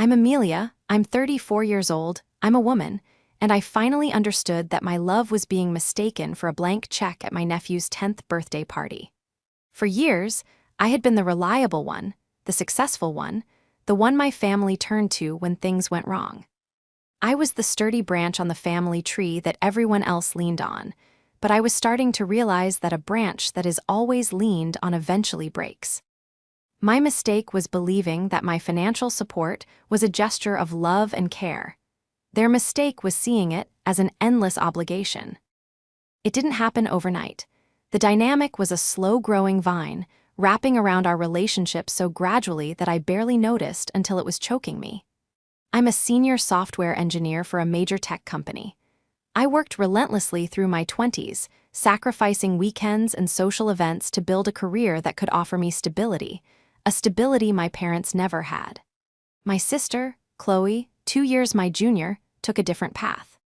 I'm Amelia, I'm 34 years old, I'm a woman, and I finally understood that my love was being mistaken for a blank check at my nephew's 10th birthday party. For years, I had been the reliable one, the successful one, the one my family turned to when things went wrong. I was the sturdy branch on the family tree that everyone else leaned on, but I was starting to realize that a branch that is always leaned on eventually breaks. My mistake was believing that my financial support was a gesture of love and care. Their mistake was seeing it as an endless obligation. It didn't happen overnight. The dynamic was a slow-growing vine, wrapping around our relationship so gradually that I barely noticed until it was choking me. I'm a senior software engineer for a major tech company. I worked relentlessly through my 20s, sacrificing weekends and social events to build a career that could offer me stability, a stability my parents never had. My sister, Chloe, 2 years my junior, took a different path.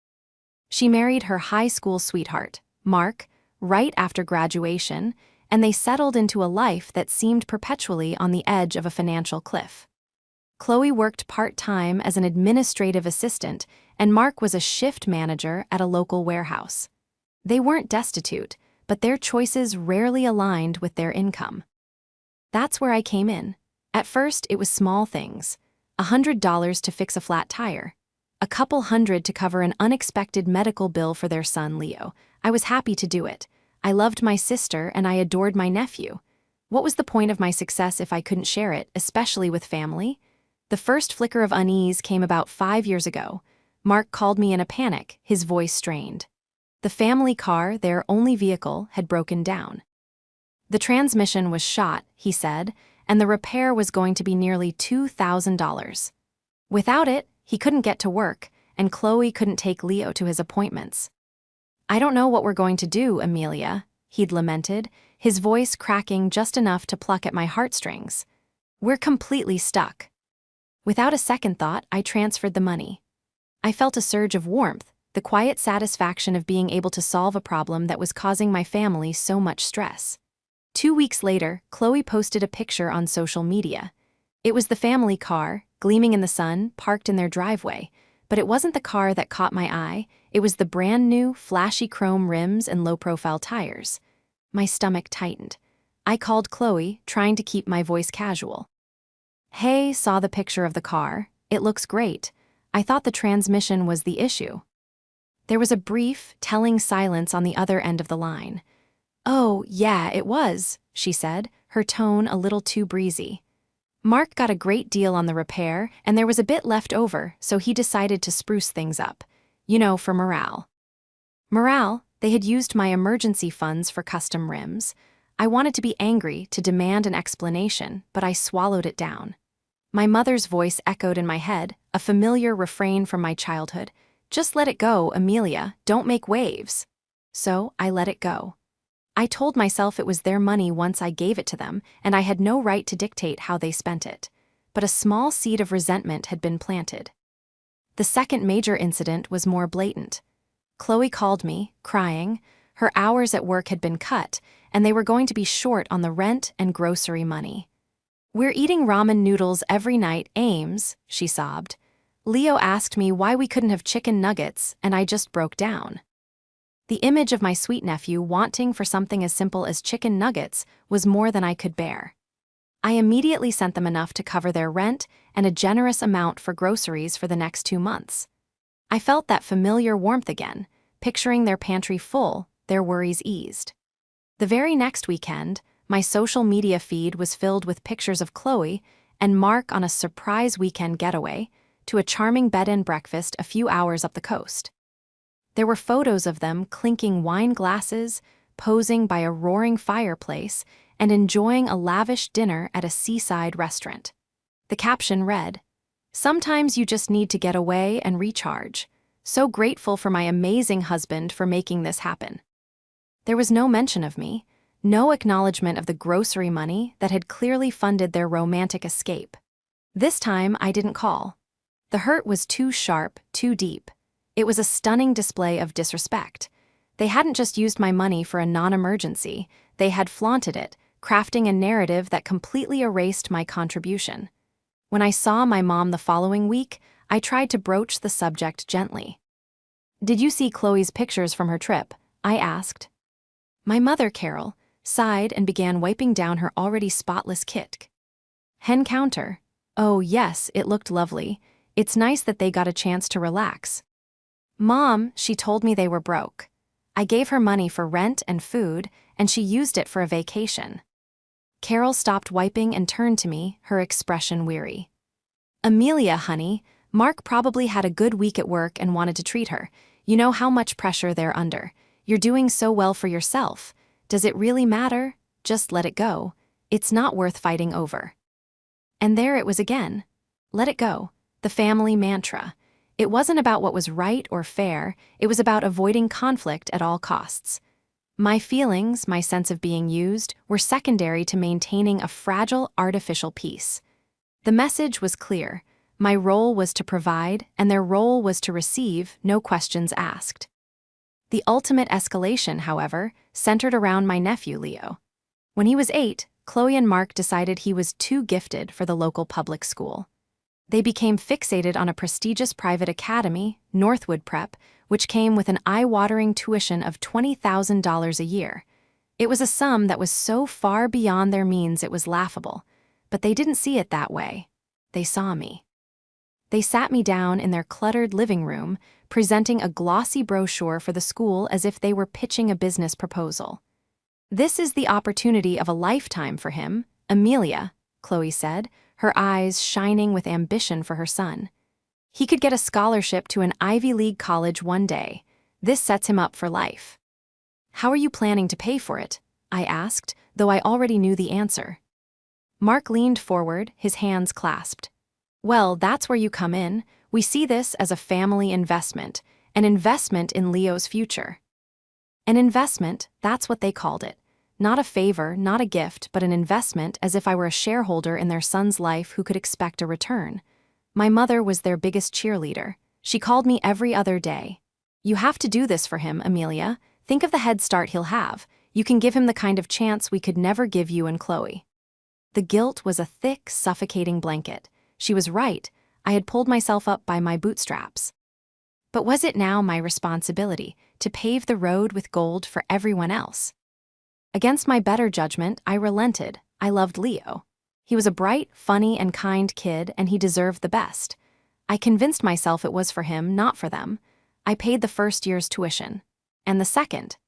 She married her high school sweetheart, Mark, right after graduation, and they settled into a life that seemed perpetually on the edge of a financial cliff. Chloe worked part-time as an administrative assistant, and Mark was a shift manager at a local warehouse. They weren't destitute, but their choices rarely aligned with their income. That's where I came in. At first, it was small things. $100 to fix a flat tire. A couple hundred to cover an unexpected medical bill for their son, Leo. I was happy to do it. I loved my sister and I adored my nephew. What was the point of my success if I couldn't share it, especially with family? The first flicker of unease came about 5 years ago. Mark called me in a panic, his voice strained. The family car, their only vehicle, had broken down. The transmission was shot, he said, and the repair was going to be nearly $2,000. Without it, he couldn't get to work, and Chloe couldn't take Leo to his appointments. "I don't know what we're going to do, Amelia," he'd lamented, his voice cracking just enough to pluck at my heartstrings. "We're completely stuck." Without a second thought, I transferred the money. I felt a surge of warmth, the quiet satisfaction of being able to solve a problem that was causing my family so much stress. 2 weeks later, Chloe posted a picture on social media. It was the family car, gleaming in the sun, parked in their driveway, but it wasn't the car that caught my eye, it was the brand new, flashy chrome rims and low-profile tires. My stomach tightened. I called Chloe, trying to keep my voice casual. "Hey, saw the picture of the car. It looks great. I thought the transmission was the issue." There was a brief, telling silence on the other end of the line. "Oh, yeah, it was," she said, her tone a little too breezy. "Mark got a great deal on the repair, and there was a bit left over, so he decided to spruce things up. You know, for morale." Morale? They had used my emergency funds for custom rims. I wanted to be angry, to demand an explanation, but I swallowed it down. My mother's voice echoed in my head, a familiar refrain from my childhood. "Just let it go, Amelia, don't make waves." So I let it go. I told myself it was their money once I gave it to them, and I had no right to dictate how they spent it. But a small seed of resentment had been planted. The second major incident was more blatant. Chloe called me, crying. Her hours at work had been cut, and they were going to be short on the rent and grocery money. "We're eating ramen noodles every night, Ames," she sobbed. "Leo asked me why we couldn't have chicken nuggets, and I just broke down." The image of my sweet nephew wanting for something as simple as chicken nuggets was more than I could bear. I immediately sent them enough to cover their rent and a generous amount for groceries for the next 2 months. I felt that familiar warmth again, picturing their pantry full, their worries eased. The very next weekend, my social media feed was filled with pictures of Chloe and Mark on a surprise weekend getaway to a charming bed and breakfast a few hours up the coast. There were photos of them clinking wine glasses, posing by a roaring fireplace, and enjoying a lavish dinner at a seaside restaurant. The caption read, "Sometimes you just need to get away and recharge. So grateful for my amazing husband for making this happen." There was no mention of me, no acknowledgement of the grocery money that had clearly funded their romantic escape. This time, I didn't call. The hurt was too sharp, too deep. It was a stunning display of disrespect. They hadn't just used my money for a non-emergency, they had flaunted it, crafting a narrative that completely erased my contribution. When I saw my mom the following week, I tried to broach the subject gently. "Did you see Chloe's pictures from her trip?" I asked. My mother, Carol, sighed and began wiping down her already spotless kit. "Hen counter. Oh, yes, it looked lovely. It's nice that they got a chance to relax." "Mom, she told me they were broke. I gave her money for rent and food, and she used it for a vacation." Carol stopped wiping and turned to me, her expression weary. "Amelia, honey, Mark probably had a good week at work and wanted to treat her. You know how much pressure they're under. You're doing so well for yourself. Does it really matter? Just let it go. It's not worth fighting over." And there it was again. Let it go. The family mantra. It wasn't about what was right or fair, it was about avoiding conflict at all costs. My feelings, my sense of being used, were secondary to maintaining a fragile, artificial peace. The message was clear. My role was to provide, and their role was to receive, no questions asked. The ultimate escalation, however, centered around my nephew, Leo. When he was 8, Chloe and Mark decided he was too gifted for the local public school. They became fixated on a prestigious private academy, Northwood Prep, which came with an eye-watering tuition of $20,000 a year. It was a sum that was so far beyond their means it was laughable, but they didn't see it that way. They saw me. They sat me down in their cluttered living room, presenting a glossy brochure for the school as if they were pitching a business proposal. "This is the opportunity of a lifetime for him, Amelia," Chloe said, her eyes shining with ambition for her son. "He could get a scholarship to an Ivy League college one day. This sets him up for life." "How are you planning to pay for it?" I asked, though I already knew the answer. Mark leaned forward, his hands clasped. "Well, that's where you come in. We see this as a family investment, an investment in Leo's future." An investment, that's what they called it. Not a favor, not a gift, but an investment, as if I were a shareholder in their son's life who could expect a return. My mother was their biggest cheerleader. She called me every other day. "You have to do this for him, Amelia. Think of the head start he'll have. You can give him the kind of chance we could never give you and Chloe." The guilt was a thick, suffocating blanket. She was right. I had pulled myself up by my bootstraps. But was it now my responsibility to pave the road with gold for everyone else? Against my better judgment, I relented. I loved Leo. He was a bright, funny, and kind kid, and he deserved the best. I convinced myself it was for him, not for them. I paid the first year's tuition. And the second.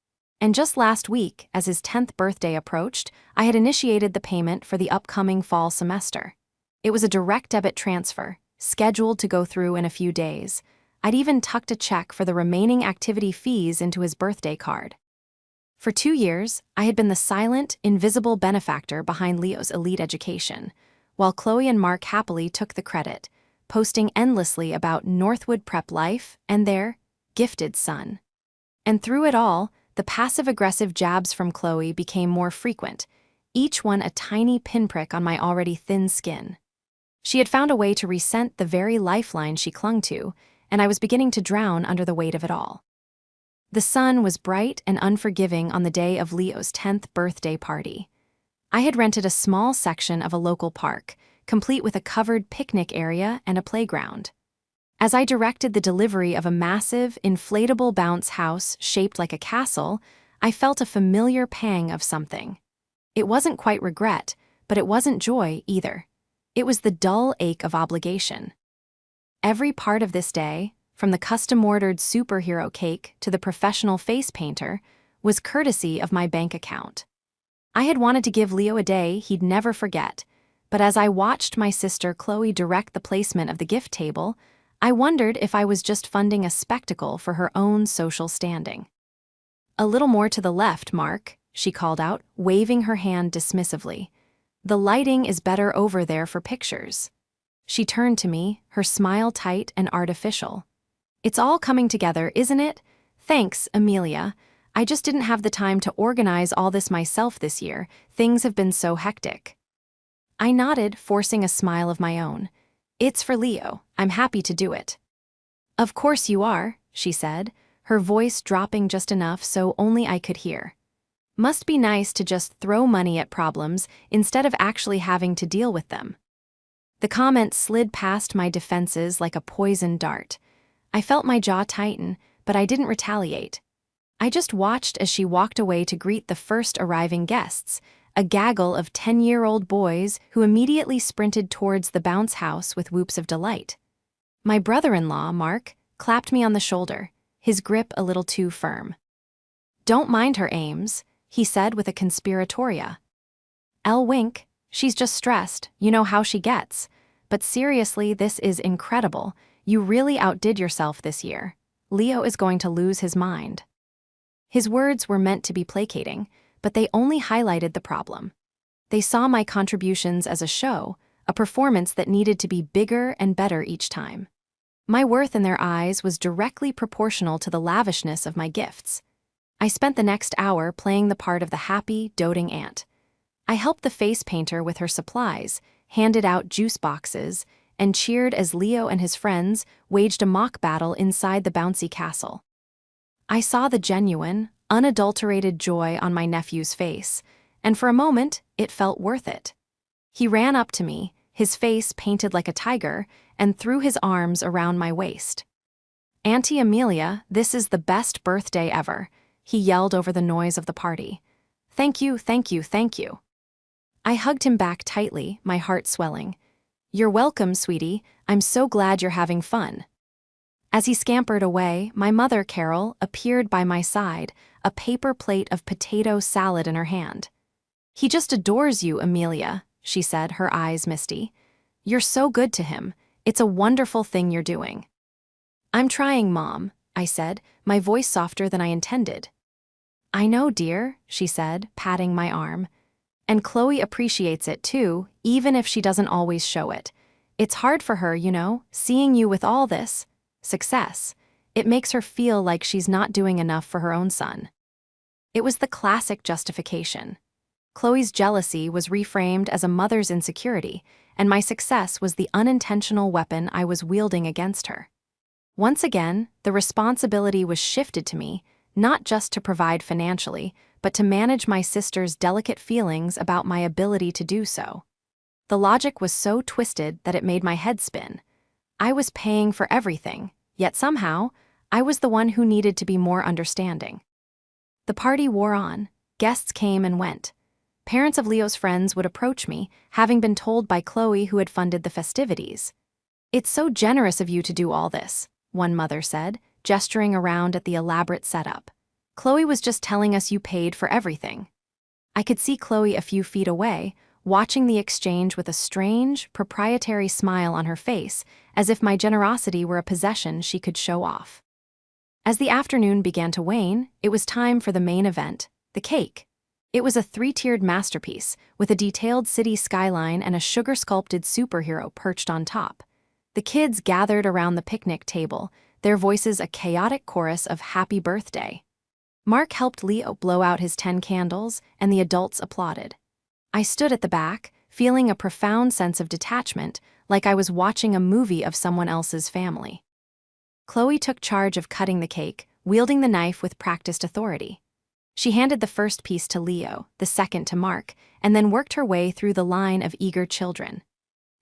And just last week, as his 10th birthday approached, I had initiated the payment for the upcoming fall semester. It was a direct debit transfer, scheduled to go through in a few days. I'd even tucked a check for the remaining activity fees into his birthday card. For 2 years, I had been the silent, invisible benefactor behind Leo's elite education, while Chloe and Mark happily took the credit, posting endlessly about Northwood Prep life and their gifted son. And through it all, the passive-aggressive jabs from Chloe became more frequent, each one a tiny pinprick on my already thin skin. She had found a way to resent the very lifeline she clung to, and I was beginning to drown under the weight of it all. The sun was bright and unforgiving on the day of Leo's 10th birthday party. I had rented a small section of a local park, complete with a covered picnic area and a playground. As I directed the delivery of a massive, inflatable bounce house shaped like a castle, I felt a familiar pang of something. It wasn't quite regret, but it wasn't joy either. It was the dull ache of obligation. Every part of this day, from the custom-ordered superhero cake to the professional face painter, was courtesy of my bank account. I had wanted to give Leo a day he'd never forget, but as I watched my sister Chloe direct the placement of the gift table, I wondered if I was just funding a spectacle for her own social standing. "A little more to the left, Mark," she called out, waving her hand dismissively. "The lighting is better over there for pictures." She turned to me, her smile tight and artificial. "It's all coming together, isn't it? Thanks, Amelia. I just didn't have the time to organize all this myself this year. Things have been so hectic." I nodded, forcing a smile of my own. "It's for Leo. I'm happy to do it." "Of course you are," she said, her voice dropping just enough so only I could hear. "Must be nice to just throw money at problems instead of actually having to deal with them." The comment slid past my defenses like a poisoned dart. I felt my jaw tighten, but I didn't retaliate. I just watched as she walked away to greet the first arriving guests, a gaggle of 10-year-old boys who immediately sprinted towards the bounce house with whoops of delight. My brother-in-law, Mark, clapped me on the shoulder, his grip a little too firm. "Don't mind her, Ames," he said with a conspiratoria. "Elle wink, she's just stressed, you know how she gets. But seriously, this is incredible. You really outdid yourself this year. Leo is going to lose his mind." His words were meant to be placating, but they only highlighted the problem. They saw my contributions as a show, a performance that needed to be bigger and better each time. My worth in their eyes was directly proportional to the lavishness of my gifts. I spent the next hour playing the part of the happy, doting aunt. I helped the face painter with her supplies, handed out juice boxes, and cheered as Leo and his friends waged a mock battle inside the bouncy castle. I saw the genuine, unadulterated joy on my nephew's face, and for a moment, it felt worth it. He ran up to me, his face painted like a tiger, and threw his arms around my waist. "Auntie Amelia, this is the best birthday ever," he yelled over the noise of the party. "Thank you, thank you, thank you." I hugged him back tightly, my heart swelling. "You're welcome, sweetie. I'm so glad you're having fun." As he scampered away, my mother, Carol, appeared by my side, a paper plate of potato salad in her hand. "He just adores you, Amelia," she said, her eyes misty. "You're so good to him. It's a wonderful thing you're doing." "I'm trying, Mom," I said, my voice softer than I intended. "I know, dear," she said, patting my arm. "And Chloe appreciates it too, even if she doesn't always show it. It's hard for her, you know, seeing you with all this success. It makes her feel like she's not doing enough for her own son." It was the classic justification. Chloe's jealousy was reframed as a mother's insecurity, and my success was the unintentional weapon I was wielding against her. Once again, the responsibility was shifted to me, not just to provide financially, but to manage my sister's delicate feelings about my ability to do so. The logic was so twisted that it made my head spin. I was paying for everything, yet somehow, I was the one who needed to be more understanding. The party wore on. Guests came and went. Parents of Leo's friends would approach me, having been told by Chloe who had funded the festivities. "It's so generous of you to do all this," one mother said, gesturing around at the elaborate setup. "Chloe was just telling us you paid for everything." I could see Chloe a few feet away, watching the exchange with a strange, proprietary smile on her face, as if my generosity were a possession she could show off. As the afternoon began to wane, it was time for the main event, the cake. It was a 3-tiered masterpiece, with a detailed city skyline and a sugar-sculpted superhero perched on top. The kids gathered around the picnic table, their voices a chaotic chorus of "Happy Birthday." Mark helped Leo blow out his 10 candles, and the adults applauded. I stood at the back, feeling a profound sense of detachment, like I was watching a movie of someone else's family. Chloe took charge of cutting the cake, wielding the knife with practiced authority. She handed the first piece to Leo, the second to Mark, and then worked her way through the line of eager children.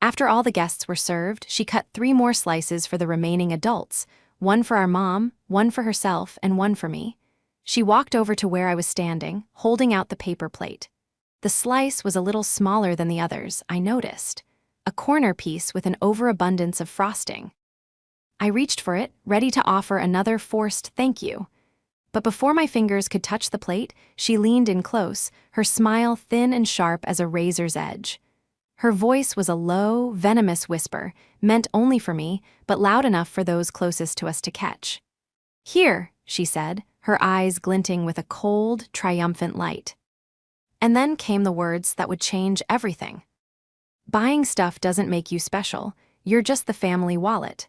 After all the guests were served, she cut 3 more slices for the remaining adults, one for our mom, one for herself, and one for me. She walked over to where I was standing, holding out the paper plate. The slice was a little smaller than the others, I noticed. A corner piece with an overabundance of frosting. I reached for it, ready to offer another forced thank you. But before my fingers could touch the plate, she leaned in close, her smile thin and sharp as a razor's edge. Her voice was a low, venomous whisper, meant only for me, but loud enough for those closest to us to catch. "Here," she said, her eyes glinting with a cold, triumphant light. And then came the words that would change everything. "Buying stuff doesn't make you special, you're just the family wallet."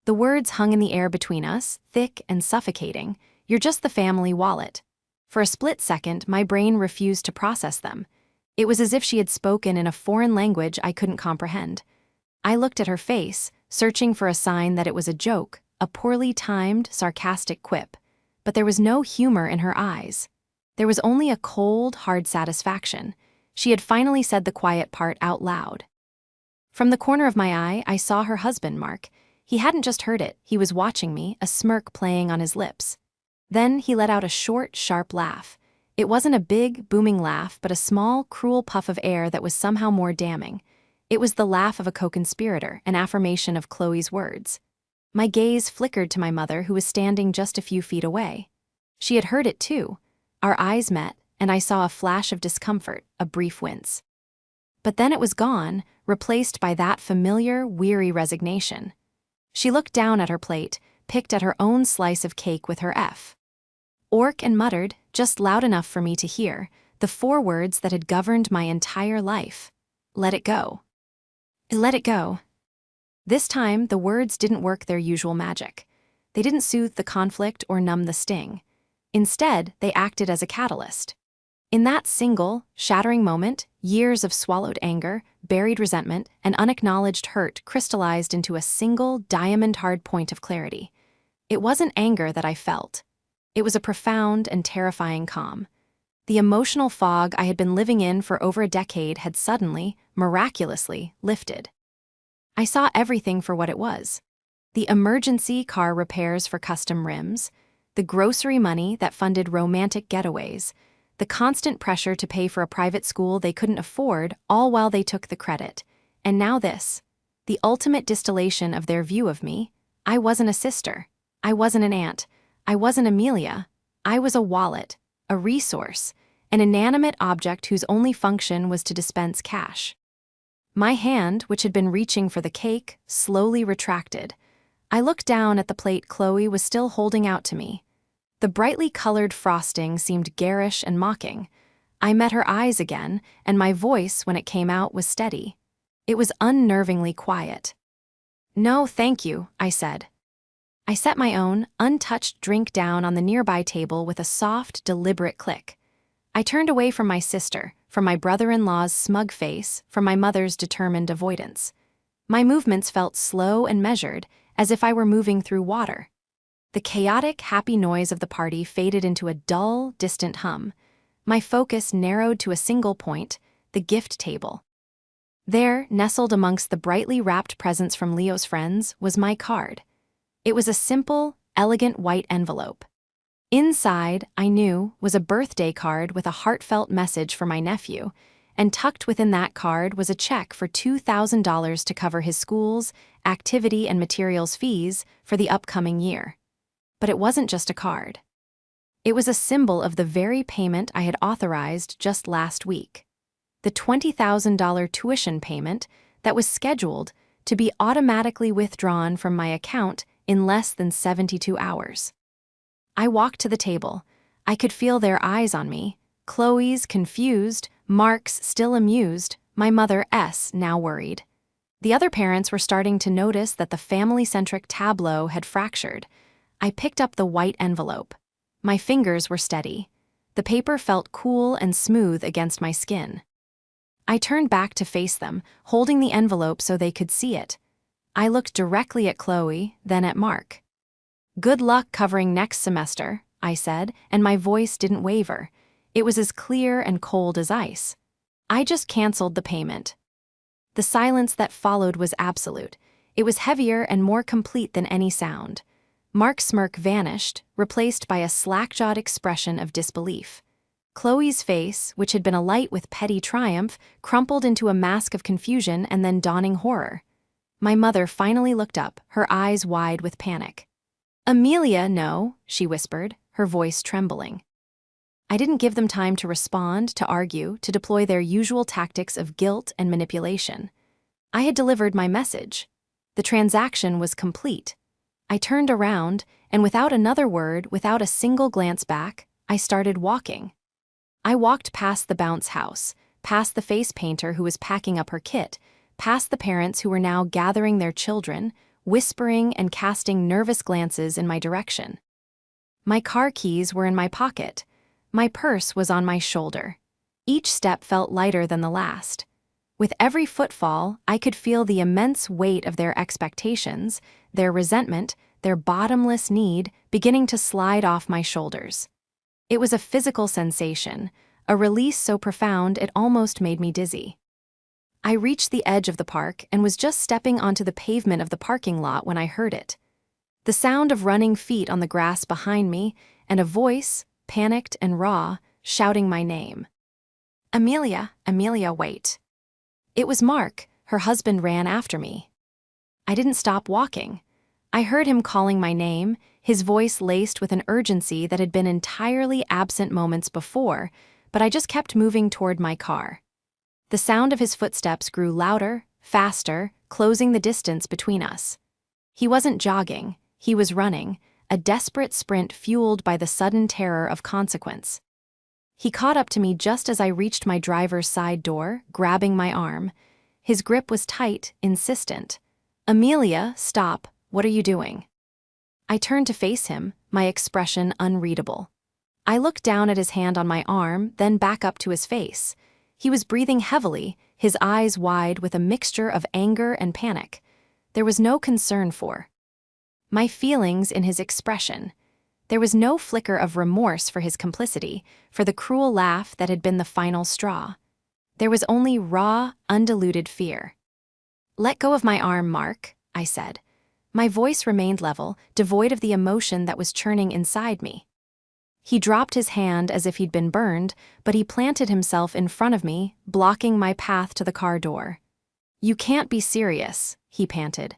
The words hung in the air between us, thick and suffocating. "You're just the family wallet." For a split second, my brain refused to process them. It was as if she had spoken in a foreign language I couldn't comprehend. I looked at her face, searching for a sign that it was a joke, a poorly timed, sarcastic quip. But there was no humor in her eyes. There was only a cold, hard satisfaction. She had finally said the quiet part out loud. From the corner of my eye, I saw her husband, Mark. He hadn't just heard it, he was watching me, a smirk playing on his lips. Then he let out a short, sharp laugh. It wasn't a big, booming laugh, but a small, cruel puff of air that was somehow more damning. It was the laugh of a co-conspirator, an affirmation of Chloe's words. My gaze flickered to my mother, who was standing just a few feet away. She had heard it too. Our eyes met, and I saw a flash of discomfort, a brief wince. But then it was gone, replaced by that familiar, weary resignation. She looked down at her plate, picked at her own slice of cake with her fork and muttered, just loud enough for me to hear, the 4 words that had governed my entire life. Let it go. Let it go. This time, the words didn't work their usual magic. They didn't soothe the conflict or numb the sting. Instead, they acted as a catalyst. In that single, shattering moment, years of swallowed anger, buried resentment, and unacknowledged hurt crystallized into a single, diamond-hard point of clarity. It wasn't anger that I felt. It was a profound and terrifying calm. The emotional fog I had been living in for over a decade had suddenly, miraculously, lifted. I saw everything for what it was. The emergency car repairs for custom rims, the grocery money that funded romantic getaways, the constant pressure to pay for a private school they couldn't afford, all while they took the credit. And now this, the ultimate distillation of their view of me. I wasn't a sister. I wasn't an aunt. I wasn't Amelia. I was a wallet, a resource, an inanimate object whose only function was to dispense cash. My hand, which had been reaching for the cake, slowly retracted. I looked down at the plate Chloe was still holding out to me. The brightly colored frosting seemed garish and mocking. I met her eyes again, and my voice, when it came out, was steady. It was unnervingly quiet. "No, thank you," I said. I set my own, untouched drink down on the nearby table with a soft, deliberate click. I turned away from my sister, from my brother-in-law's smug face, from my mother's determined avoidance. My movements felt slow and measured, as if I were moving through water. The chaotic, happy noise of the party faded into a dull, distant hum. My focus narrowed to a single point, the gift table. There, nestled amongst the brightly wrapped presents from Leo's friends, was my card. It was a simple, elegant white envelope. Inside, I knew, was a birthday card with a heartfelt message for my nephew, and tucked within that card was a check for $2,000 to cover his school's activity and materials fees for the upcoming year. But it wasn't just a card. It was a symbol of the very payment I had authorized just last week. The $20,000 tuition payment that was scheduled to be automatically withdrawn from my account in less than 72 hours. I walked to the table. I could feel their eyes on me. Chloe's confused, Mark's still amused, my mother's now worried. The other parents were starting to notice that the family-centric tableau had fractured. I picked up the white envelope. My fingers were steady. The paper felt cool and smooth against my skin. I turned back to face them, holding the envelope so they could see it. I looked directly at Chloe, then at Mark. "Good luck covering next semester," I said, and my voice didn't waver. It was as clear and cold as ice. I just canceled the payment. The silence that followed was absolute. It was heavier and more complete than any sound. Mark's smirk vanished, replaced by a slack-jawed expression of disbelief. Chloe's face, which had been alight with petty triumph, crumpled into a mask of confusion and then dawning horror. My mother finally looked up, her eyes wide with panic. "Amelia, no," she whispered, her voice trembling. I didn't give them time to respond, to argue, to deploy their usual tactics of guilt and manipulation. I had delivered my message. The transaction was complete. I turned around, and without another word, without a single glance back, I started walking. I walked past the bounce house, past the face painter who was packing up her kit, past the parents who were now gathering their children, whispering and casting nervous glances in my direction. My car keys were in my pocket. My purse was on my shoulder. Each step felt lighter than the last. With every footfall, I could feel the immense weight of their expectations, their resentment, their bottomless need beginning to slide off my shoulders. It was a physical sensation, a release so profound it almost made me dizzy. I reached the edge of the park and was just stepping onto the pavement of the parking lot when I heard it. The sound of running feet on the grass behind me, and a voice, panicked and raw, shouting my name. "Amelia, Amelia, wait." It was Mark. Her husband ran after me. I didn't stop walking. I heard him calling my name, his voice laced with an urgency that had been entirely absent moments before, but I just kept moving toward my car. The sound of his footsteps grew louder, faster, closing the distance between us. He wasn't jogging, he was running, a desperate sprint fueled by the sudden terror of consequence. He caught up to me just as I reached my driver's side door, grabbing my arm. His grip was tight, insistent. "Amelia, stop, what are you doing?" I turned to face him, my expression unreadable. I looked down at his hand on my arm, then back up to his face. He was breathing heavily, his eyes wide with a mixture of anger and panic. There was no concern for my feelings in his expression. There was no flicker of remorse for his complicity, for the cruel laugh that had been the final straw. There was only raw, undiluted fear. "Let go of my arm, Mark," I said. My voice remained level, devoid of the emotion that was churning inside me. He dropped his hand as if he'd been burned, but he planted himself in front of me, blocking my path to the car door. "You can't be serious," he panted.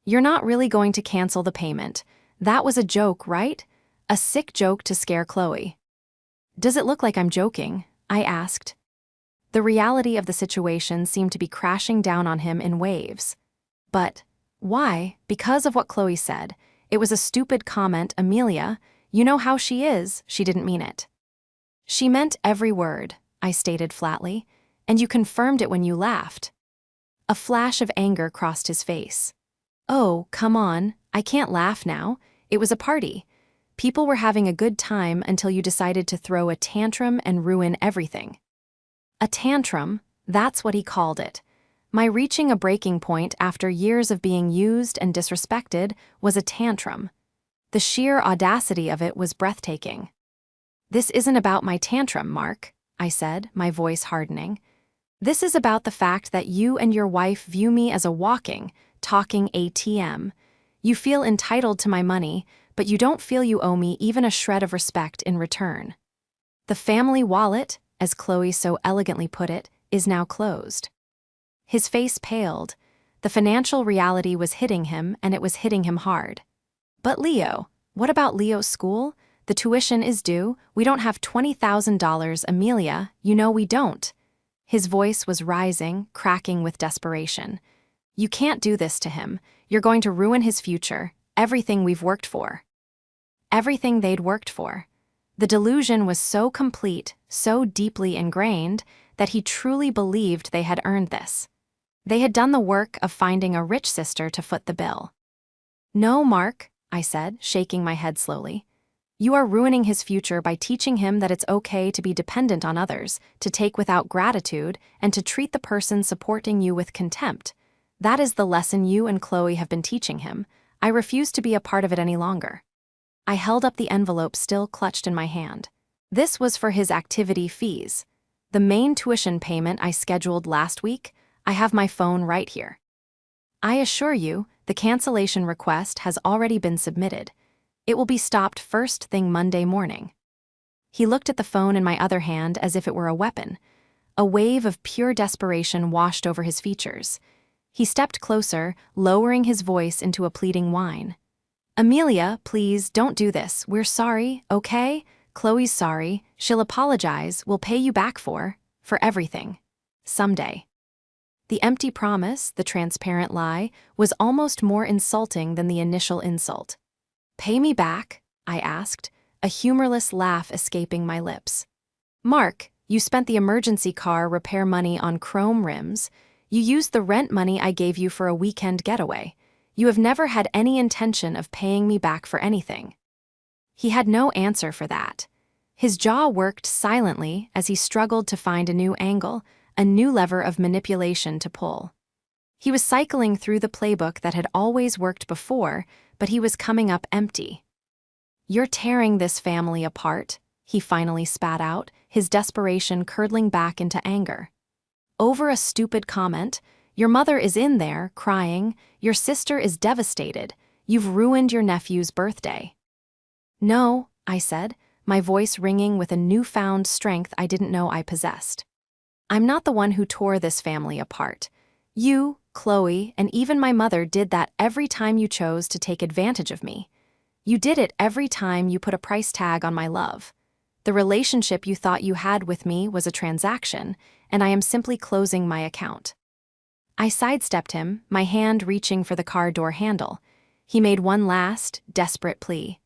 "You're not really going to cancel the payment. That was a joke, right? A sick joke to scare Chloe." "Does it look like I'm joking?" I asked. The reality of the situation seemed to be crashing down on him in waves. "But why?" "Because of what Chloe said. It was a stupid comment, Amelia. You know how she is, she didn't mean it." "She meant every word," I stated flatly, "and you confirmed it when you laughed." A flash of anger crossed his face. "Oh, come on, I can't laugh now. It was a party. People were having a good time until you decided to throw a tantrum and ruin everything." A tantrum, that's what he called it. My reaching a breaking point after years of being used and disrespected was a tantrum. The sheer audacity of it was breathtaking. "This isn't about my tantrum, Mark," I said, my voice hardening. "This is about the fact that you and your wife view me as a walking, talking ATM. You feel entitled to my money, but you don't feel you owe me even a shred of respect in return. The family wallet, as Chloe so elegantly put it, is now closed." His face paled. The financial reality was hitting him, and it was hitting him hard. "But Leo, what about Leo's school? The tuition is due. We don't have $20,000, Amelia, you know we don't." His voice was rising, cracking with desperation. "You can't do this to him. You're going to ruin his future, everything we've worked for." Everything they'd worked for. The delusion was so complete, so deeply ingrained, that he truly believed they had earned this. They had done the work of finding a rich sister to foot the bill. "No, Mark," I said, shaking my head slowly. "You are ruining his future by teaching him that it's okay to be dependent on others, to take without gratitude, and to treat the person supporting you with contempt. That is the lesson you and Chloe have been teaching him. I refuse to be a part of it any longer." I held up the envelope still clutched in my hand. This was for his activity fees. The main tuition payment I scheduled last week. I have my phone right here. "I assure you, the cancellation request has already been submitted. It will be stopped first thing Monday morning." He looked at the phone in my other hand as if it were a weapon. A wave of pure desperation washed over his features. He stepped closer, lowering his voice into a pleading whine. "Amelia, please, don't do this. We're sorry, okay? Chloe's sorry. She'll apologize. We'll pay you back for everything. Someday." The empty promise, the transparent lie, was almost more insulting than the initial insult. "Pay me back?" I asked, a humorless laugh escaping my lips. "Mark, you spent the emergency car repair money on chrome rims. You used the rent money I gave you for a weekend getaway. You have never had any intention of paying me back for anything." He had no answer for that. His jaw worked silently as he struggled to find a new angle, a new lever of manipulation to pull. He was cycling through the playbook that had always worked before, but he was coming up empty. "You're tearing this family apart," he finally spat out, his desperation curdling back into anger. Over a stupid comment. Your mother is in there, crying. Your sister is devastated. You've ruined your nephew's birthday. No, I said, my voice ringing with a newfound strength I didn't know I possessed. I'm not the one who tore this family apart. You, Chloe, and even my mother did that every time you chose to take advantage of me. You did it every time you put a price tag on my love. The relationship you thought you had with me was a transaction, and I am simply closing my account. I sidestepped him, my hand reaching for the car door handle. He made one last, desperate plea.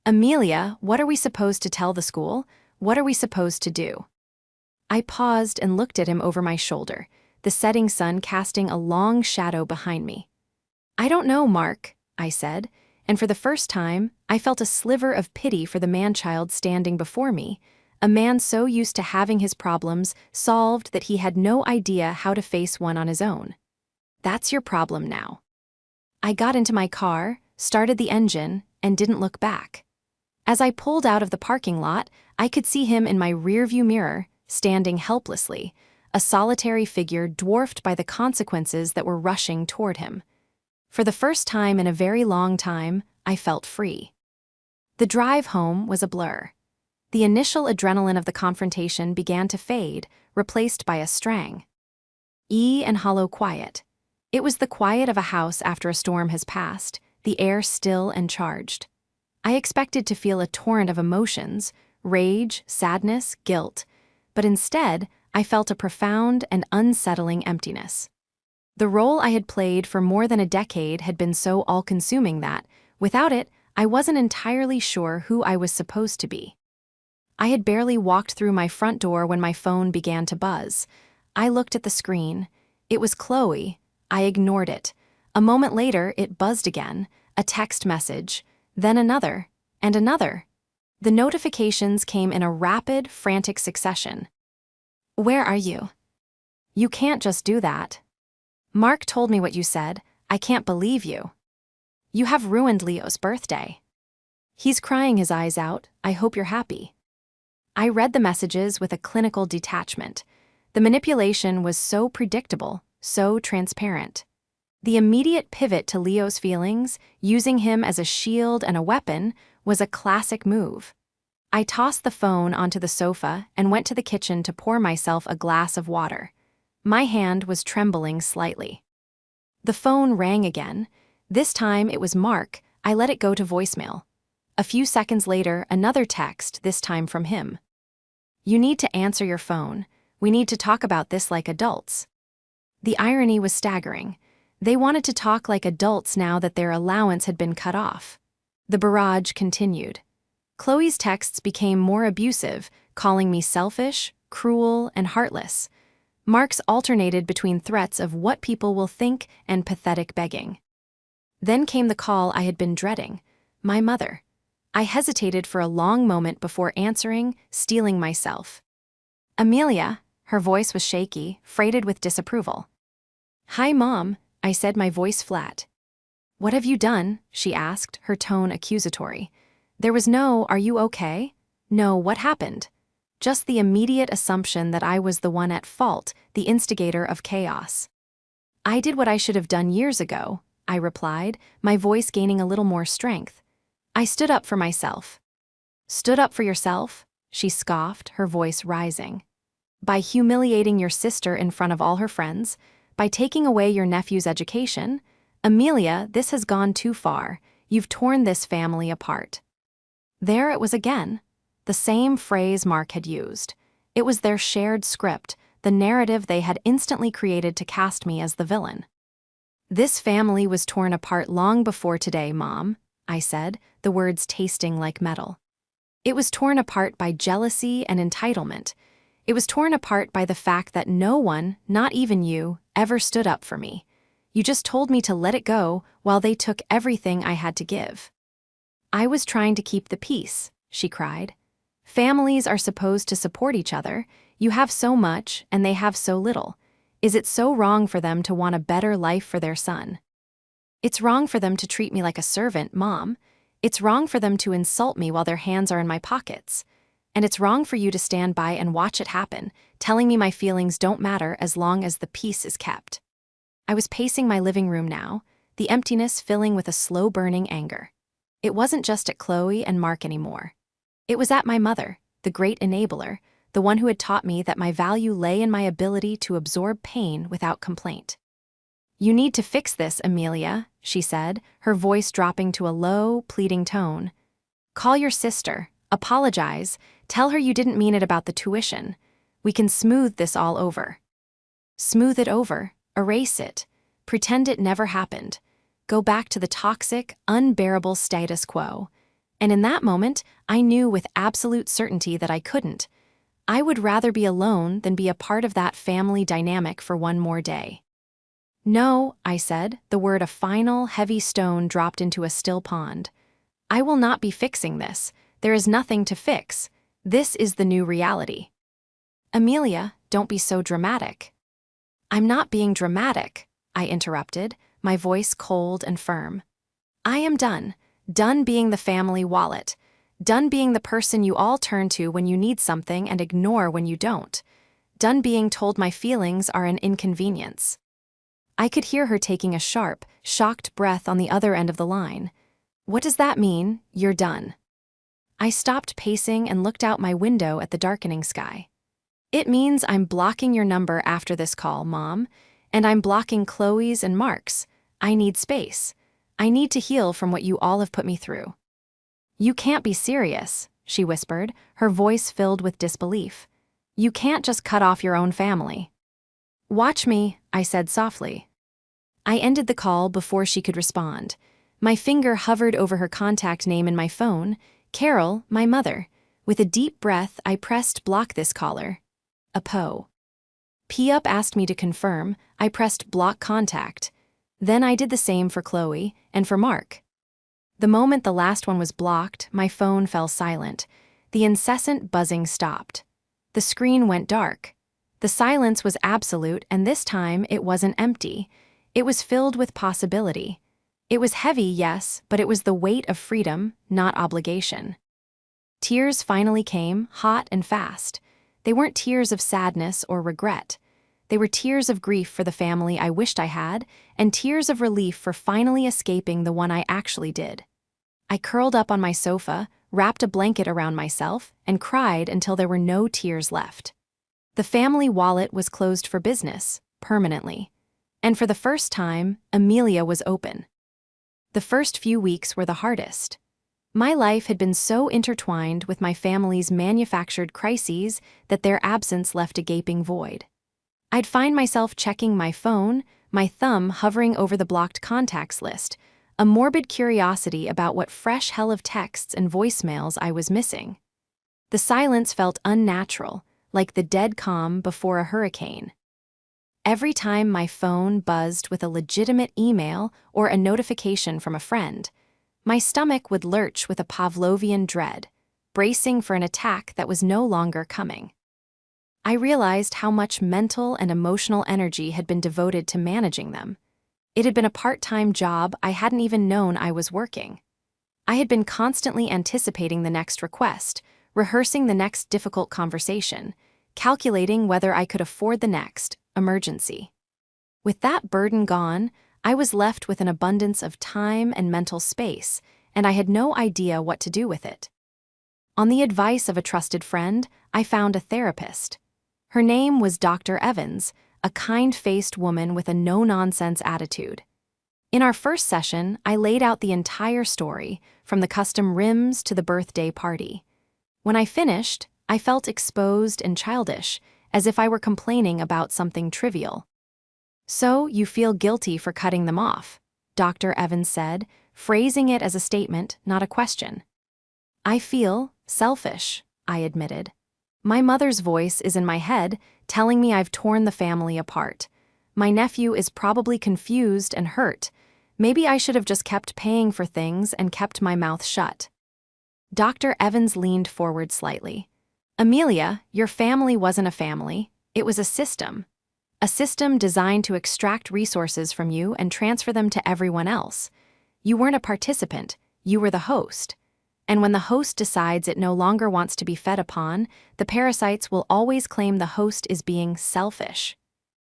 Amelia, what are we supposed to tell the school? What are we supposed to do? I paused and looked at him over my shoulder, the setting sun casting a long shadow behind me. I don't know, Mark, I said, and for the first time, I felt a sliver of pity for the man-child standing before me, a man so used to having his problems solved that he had no idea how to face one on his own. That's your problem now. I got into my car, started the engine, and didn't look back. As I pulled out of the parking lot, I could see him in my rearview mirror, standing helplessly, a solitary figure dwarfed by the consequences that were rushing toward him. For the first time in a very long time, I felt free. The drive home was a blur. The initial adrenaline of the confrontation began to fade, replaced by a strang. And hollow quiet. It was the quiet of a house after a storm has passed, the air still and charged. I expected to feel a torrent of emotions, rage, sadness, guilt, but instead, I felt a profound and unsettling emptiness. The role I had played for more than a decade had been so all-consuming that, without it, I wasn't entirely sure who I was supposed to be. I had barely walked through my front door when my phone began to buzz. I looked at the screen. It was Chloe. I ignored it. A moment later, it buzzed again, a text message, then another, and another. The notifications came in a rapid, frantic succession. Where are you? You can't just do that. Mark told me what you said. I can't believe you. You have ruined Leo's birthday. He's crying his eyes out. I hope you're happy. I read the messages with a clinical detachment. The manipulation was so predictable, so transparent. The immediate pivot to Leo's feelings, using him as a shield and a weapon, was a classic move. I tossed the phone onto the sofa and went to the kitchen to pour myself a glass of water. My hand was trembling slightly. The phone rang again. This time it was Mark. I let it go to voicemail. A few seconds later, another text, this time from him. You need to answer your phone. We need to talk about this like adults. The irony was staggering. They wanted to talk like adults now that their allowance had been cut off. The barrage continued. Chloe's texts became more abusive, calling me selfish, cruel, and heartless. Mark's alternated between threats of what people will think and pathetic begging. Then came the call I had been dreading, my mother. I hesitated for a long moment before answering, steeling myself. Amelia, her voice was shaky, freighted with disapproval. Hi, Mom, I said, my voice flat. What have you done? She asked, her tone accusatory. There was no, are you okay? No, what happened? Just the immediate assumption that I was the one at fault, the instigator of chaos. I did what I should have done years ago, I replied, my voice gaining a little more strength. I stood up for myself. Stood up for yourself? She scoffed, her voice rising. By humiliating your sister in front of all her friends, by taking away your nephew's education, Amelia, this has gone too far. You've torn this family apart. There it was again. The same phrase Mark had used. It was their shared script, the narrative they had instantly created to cast me as the villain. This family was torn apart long before today, Mom, I said, the words tasting like metal. It was torn apart by jealousy and entitlement. It was torn apart by the fact that no one, not even you, ever stood up for me. You just told me to let it go while they took everything I had to give. I was trying to keep the peace, she cried. Families are supposed to support each other. You have so much, and they have so little. Is it so wrong for them to want a better life for their son? It's wrong for them to treat me like a servant, Mom. It's wrong for them to insult me while their hands are in my pockets. and it's wrong for you to stand by and watch it happen, telling me my feelings don't matter as long as the peace is kept. I was pacing my living room now, the emptiness filling with a slow-burning anger. It wasn't just at Chloe and Mark anymore. It was at my mother, the great enabler, the one who had taught me that my value lay in my ability to absorb pain without complaint. "You need to fix this, Amelia," she said, her voice dropping to a low, pleading tone. "Call your sister, apologize, tell her you didn't mean it about the tuition. We can smooth this all over." Smooth it over, erase it, pretend it never happened, go back to the toxic, unbearable status quo. And in that moment, I knew with absolute certainty that I couldn't. I would rather be alone than be a part of that family dynamic for one more day. "No," I said, the word a final, heavy stone dropped into a still pond. "I will not be fixing this. There is nothing to fix. This is the new reality." "Amelia, don't be so dramatic." "I'm not being dramatic," I interrupted, my voice cold and firm. "I am done being the family wallet, done being the person you all turn to when you need something and ignore when you don't, done being told my feelings are an inconvenience." I could hear her taking a sharp, shocked breath on the other end of the line. "What does that mean, you're done?" I stopped pacing and looked out my window at the darkening sky. "It means I'm blocking your number after this call, Mom, and I'm blocking Chloe's and Mark's. I need space. I need to heal from what you all have put me through." "You can't be serious," she whispered, her voice filled with disbelief. "You can't just cut off your own family." "Watch me," I said softly. I ended the call before she could respond. My finger hovered over her contact name in my phone, Carol, my mother. With a deep breath, I pressed block this caller. A P.O. P-Up asked me to confirm. I pressed block contact. Then I did the same for Chloe and for Mark. The moment the last one was blocked, my phone fell silent. The incessant buzzing stopped. The screen went dark. The silence was absolute, and this time it wasn't empty. It was filled with possibility. It was heavy, yes, but it was the weight of freedom, not obligation. Tears finally came, hot and fast. They weren't tears of sadness or regret. They were tears of grief for the family I wished I had, and tears of relief for finally escaping the one I actually did. I curled up on my sofa, wrapped a blanket around myself, and cried until there were no tears left. The family wallet was closed for business, permanently. And for the first time, Amelia was open. The first few weeks were the hardest. My life had been so intertwined with my family's manufactured crises that their absence left a gaping void. I'd find myself checking my phone, my thumb hovering over the blocked contacts list, a morbid curiosity about what fresh hell of texts and voicemails I was missing. The silence felt unnatural, like the dead calm before a hurricane. Every time my phone buzzed with a legitimate email or a notification from a friend, my stomach would lurch with a Pavlovian dread, bracing for an attack that was no longer coming. I realized how much mental and emotional energy had been devoted to managing them. It had been a part-time job I hadn't even known I was working. I had been constantly anticipating the next request, rehearsing the next difficult conversation, calculating whether I could afford the next emergency. With that burden gone, I was left with an abundance of time and mental space, and I had no idea what to do with it. On the advice of a trusted friend, I found a therapist. Her name was Dr. Evans, a kind-faced woman with a no-nonsense attitude. In our first session, I laid out the entire story, from the custom rims to the birthday party. When I finished, I felt exposed and childish, as if I were complaining about something trivial. "So you feel guilty for cutting them off," Dr. Evans said, phrasing it as a statement, not a question. "I feel selfish," I admitted. "My mother's voice is in my head, telling me I've torn the family apart. My nephew is probably confused and hurt. Maybe I should have just kept paying for things and kept my mouth shut." Dr. Evans leaned forward slightly. "Amelia, your family wasn't a family. It was a system. A system designed to extract resources from you and transfer them to everyone else. You weren't a participant, you were the host. And when the host decides it no longer wants to be fed upon, the parasites will always claim the host is being selfish.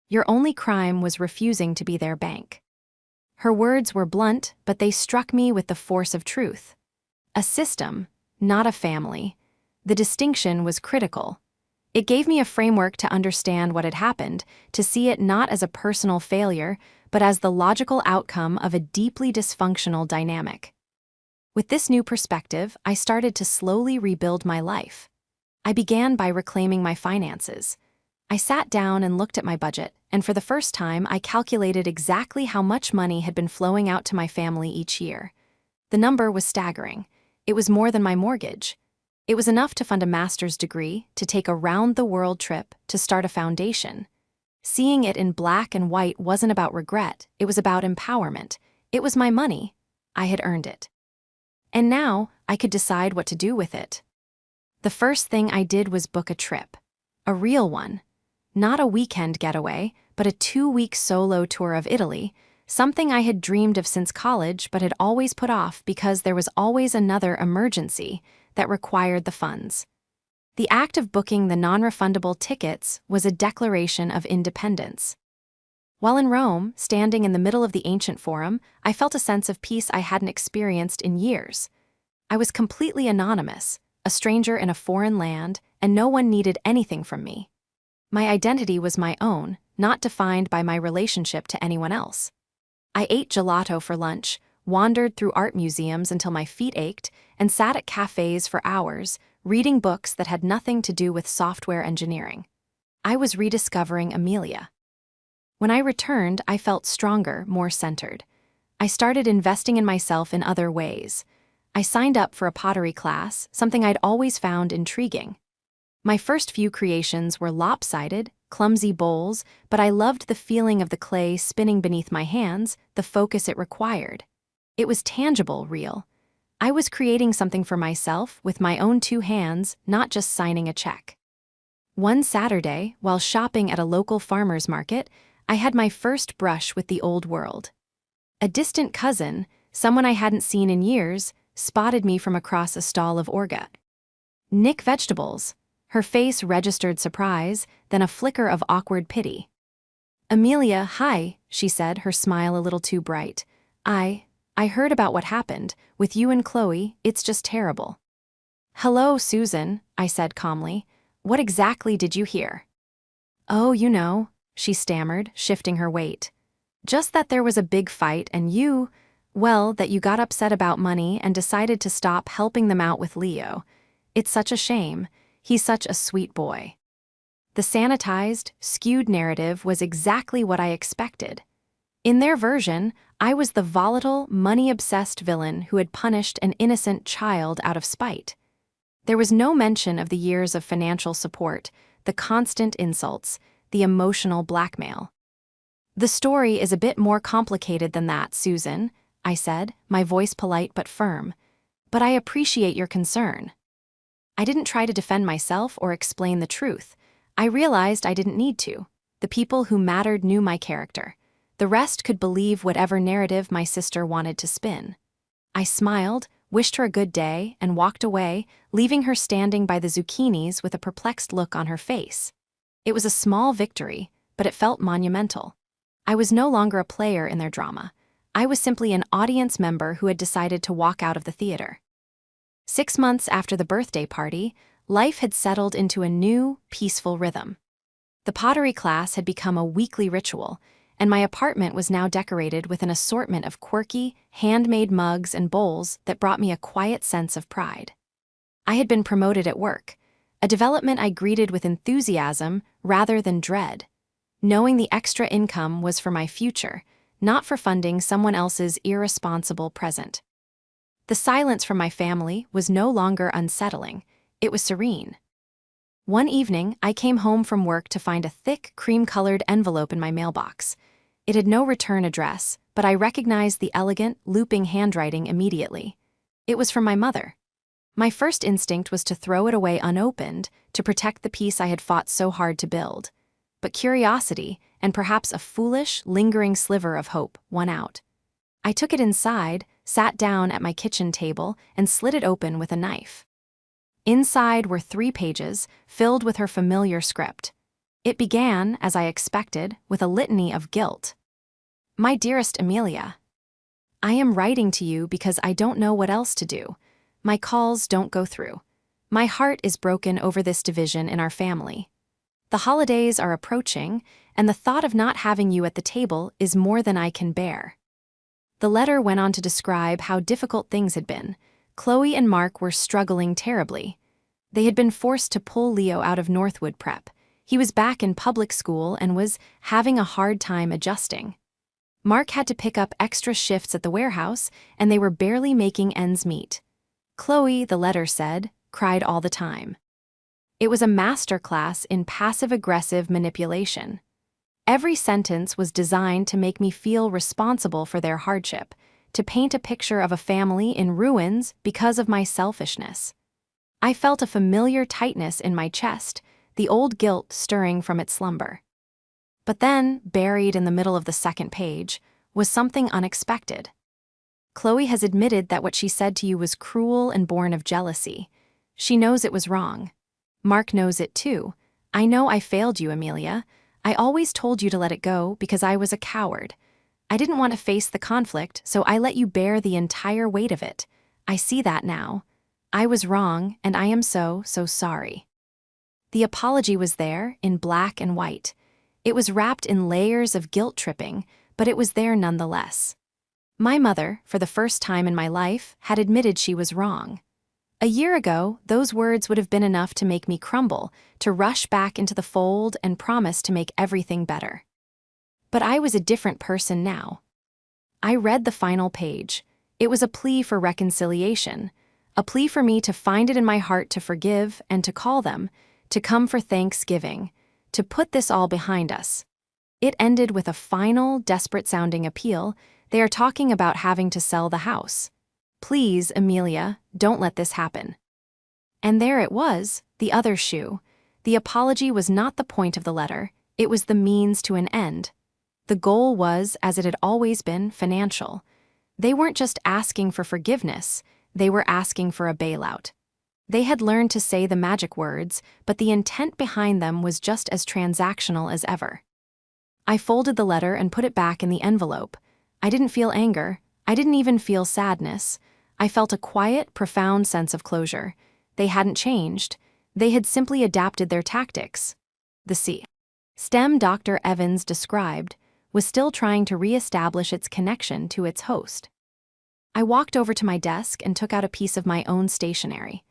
Your only crime was refusing to be their bank. Her words were blunt, but they struck me with the force of truth. A system, not a family. The distinction was critical. It gave me a framework to understand what had happened, to see it not as a personal failure, but as the logical outcome of a deeply dysfunctional dynamic. With this new perspective, I started to slowly rebuild my life. I began by reclaiming my finances. I sat down and looked at my budget, and for the first time, I calculated exactly how much money had been flowing out to my family each year. The number was staggering. It was more than my mortgage. It was enough to fund a master's degree, to take a round-the-world trip, to start a foundation. Seeing it in black and white wasn't about regret, it was about empowerment. It was my money. I had earned it. And now, I could decide what to do with it. The first thing I did was book a trip. A real one. Not a weekend getaway, but a 2-week solo tour of Italy, something I had dreamed of since college but had always put off because there was always another emergency that required the funds. The act of booking the non-refundable tickets was a declaration of independence. While in Rome, standing in the middle of the ancient forum, I felt a sense of peace I hadn't experienced in years. I was completely anonymous, a stranger in a foreign land, and no one needed anything from me. My identity was my own, not defined by my relationship to anyone else. I ate gelato for lunch, wandered through art museums until my feet ached, and sat at cafes for hours, reading books that had nothing to do with software engineering. I was rediscovering Amelia. When I returned, I felt stronger, more centered. I started investing in myself in other ways. I signed up for a pottery class, something I'd always found intriguing. My first few creations were lopsided, clumsy bowls, but I loved the feeling of the clay spinning beneath my hands, the focus it required. It was tangible, real. I was creating something for myself with my own 2 hands, not just signing a check. One Saturday, while shopping at a local farmer's market, I had my first brush with the old world. A distant cousin, someone I hadn't seen in years, spotted me from across a stall of orga. "Nick vegetables." Her face registered surprise, then a flicker of awkward pity. "Amelia, hi," she said, her smile a little too bright. I heard about what happened. With you and Chloe, it's just terrible." "Hello, Susan," I said calmly. "What exactly did you hear?" "Oh, you know," she stammered, shifting her weight. "Just that there was a big fight and that you got upset about money and decided to stop helping them out with Leo. It's such a shame. He's such a sweet boy." The sanitized, skewed narrative was exactly what I expected. In their version, I was the volatile, money-obsessed villain who had punished an innocent child out of spite. There was no mention of the years of financial support, the constant insults, the emotional blackmail. "The story is a bit more complicated than that, Susan," I said, my voice polite but firm. "But I appreciate your concern." I didn't try to defend myself or explain the truth. I realized I didn't need to. The people who mattered knew my character. The rest could believe whatever narrative my sister wanted to spin. I smiled, wished her a good day, and walked away, leaving her standing by the zucchinis with a perplexed look on her face. It was a small victory, but it felt monumental. I was no longer a player in their drama. I was simply an audience member who had decided to walk out of the theater. 6 months after the birthday party, life had settled into a new, peaceful rhythm. The pottery class had become a weekly ritual, and my apartment was now decorated with an assortment of quirky, handmade mugs and bowls that brought me a quiet sense of pride. I had been promoted at work, a development I greeted with enthusiasm rather than dread. Knowing the extra income was for my future, not for funding someone else's irresponsible present. The silence from my family was no longer unsettling, it was serene. One evening, I came home from work to find a thick, cream-colored envelope in my mailbox. It had no return address, but I recognized the elegant, looping handwriting immediately. It was from my mother. My first instinct was to throw it away unopened, to protect the peace I had fought so hard to build. But curiosity, and perhaps a foolish, lingering sliver of hope, won out. I took it inside, sat down at my kitchen table, and slid it open with a knife. Inside were 3 pages, filled with her familiar script. It began, as I expected, with a litany of guilt. My dearest Amelia, I am writing to you because I don't know what else to do. My calls don't go through. My heart is broken over this division in our family. The holidays are approaching, and the thought of not having you at the table is more than I can bear. The letter went on to describe how difficult things had been. Chloe and Mark were struggling terribly. They had been forced to pull Leo out of Northwood Prep. He was back in public school and was having a hard time adjusting. Mark had to pick up extra shifts at the warehouse, and they were barely making ends meet. Chloe, the letter said, cried all the time. It was a masterclass in passive-aggressive manipulation. Every sentence was designed to make me feel responsible for their hardship, to paint a picture of a family in ruins because of my selfishness. I felt a familiar tightness in my chest, the old guilt stirring from its slumber. But then, buried in the middle of the second page, was something unexpected. Chloe has admitted that what she said to you was cruel and born of jealousy. She knows it was wrong. Mark knows it too. I know I failed you, Amelia. I always told you to let it go because I was a coward. I didn't want to face the conflict, so I let you bear the entire weight of it. I see that now. I was wrong, and I am so sorry. The apology was there, in black and white. It was wrapped in layers of guilt-tripping, but it was there nonetheless. My mother, for the first time in my life, had admitted she was wrong. A year ago, those words would have been enough to make me crumble, to rush back into the fold and promise to make everything better. But I was a different person now. I read the final page. It was a plea for reconciliation, a plea for me to find it in my heart to forgive and to call them, to come for Thanksgiving, to put this all behind us. It ended with a final, desperate-sounding appeal. They are talking about having to sell the house. Please, Amelia, don't let this happen. And there it was, the other shoe. The apology was not the point of the letter, it was the means to an end. The goal was, as it had always been, financial. They weren't just asking for forgiveness, they were asking for a bailout. They had learned to say the magic words, but the intent behind them was just as transactional as ever. I folded the letter and put it back in the envelope. I didn't feel anger. I didn't even feel sadness. I felt a quiet, profound sense of closure. They hadn't changed. They had simply adapted their tactics. The STEM Dr. Evans described was still trying to re-establish its connection to its host. I walked over to my desk and took out a piece of my own stationery.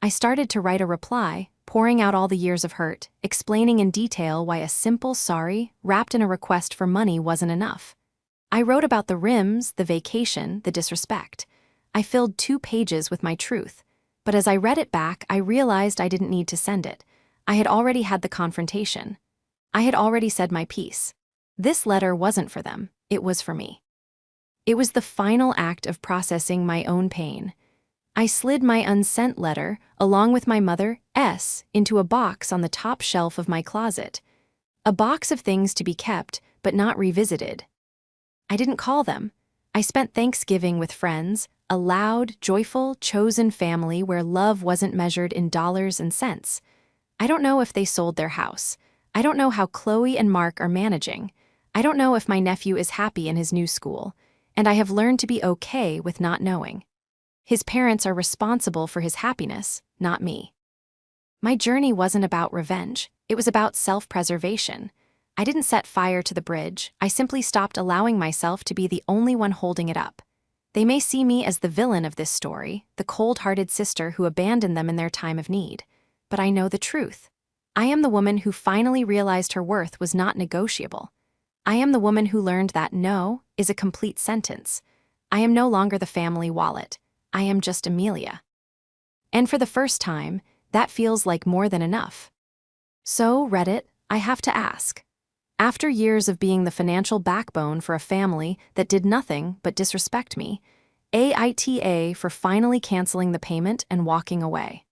I started to write a reply, pouring out all the years of hurt, explaining in detail why a simple sorry wrapped in a request for money wasn't enough. I wrote about the rims, the vacation, the disrespect. I filled 2 pages with my truth, but as I read it back, I realized I didn't need to send it. I had already had the confrontation. I had already said my piece. This letter wasn't for them, it was for me. It was the final act of processing my own pain. I slid my unsent letter, along with my mother's, into a box on the top shelf of my closet. A box of things to be kept, but not revisited. I didn't call them. I spent Thanksgiving with friends, a loud, joyful, chosen family where love wasn't measured in dollars and cents. I don't know if they sold their house. I don't know how Chloe and Mark are managing. I don't know if my nephew is happy in his new school, and I have learned to be okay with not knowing. His parents are responsible for his happiness, not me. My journey wasn't about revenge, it was about self-preservation. I didn't set fire to the bridge, I simply stopped allowing myself to be the only one holding it up. They may see me as the villain of this story, the cold-hearted sister who abandoned them in their time of need. But I know the truth. I am the woman who finally realized her worth was not negotiable. I am the woman who learned that no is a complete sentence. I am no longer the family wallet. I am just Amelia. And for the first time, that feels like more than enough. So, Reddit, I have to ask. After years of being the financial backbone for a family that did nothing but disrespect me, AITA for finally canceling the payment and walking away.